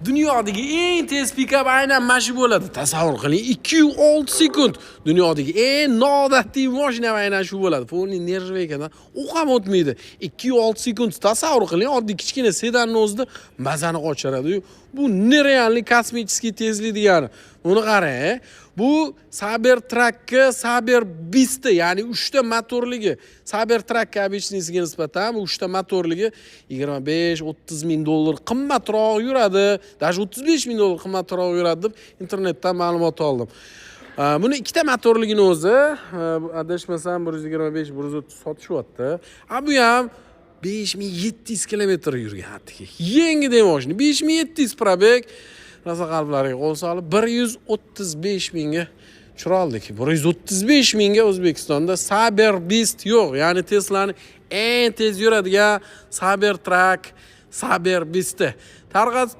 Dunyodagi eng tez pikap aynan mana shu bo'ladi. Tasavvur qiling, 206 sekund. Dunyodagi eng noodatiy mashina aynan shu bo'ladi. Polni nerjveykadan u ham o'tmaydi. 206 sekund. Tasavvur qiling, oddiy kichkina sedanning o'zida mazani qochiradi. Bu nerealniy kosmический tezlik degani. Buni qarang. Bu Cybertruckga Cyberbeast, ya'ni 3 ta motorligi. Cybertruck обычныйsiga nisbatan bu 3 ta motorligi 25-30 ming dollar qimmatroq yuradi. Даже 35 ming dollar qimmatroq yuradi deb internetdan ma'lumot oldim. Buni ikkita motorligini o'zi, adashmasam 125-130 sotishyapti. Bu ham 5700 kilometr yurgan hattoki. Yangi mashina 5700 probeg. Rosa qalblariga qo'l solib 135 mingga tushira oldik. 135 mingga O'zbekistonda Cyberbeast yo'q. Ya'ni Tesla'ning eng tez yuradigan Cybertruck Cyberbeast tarqatib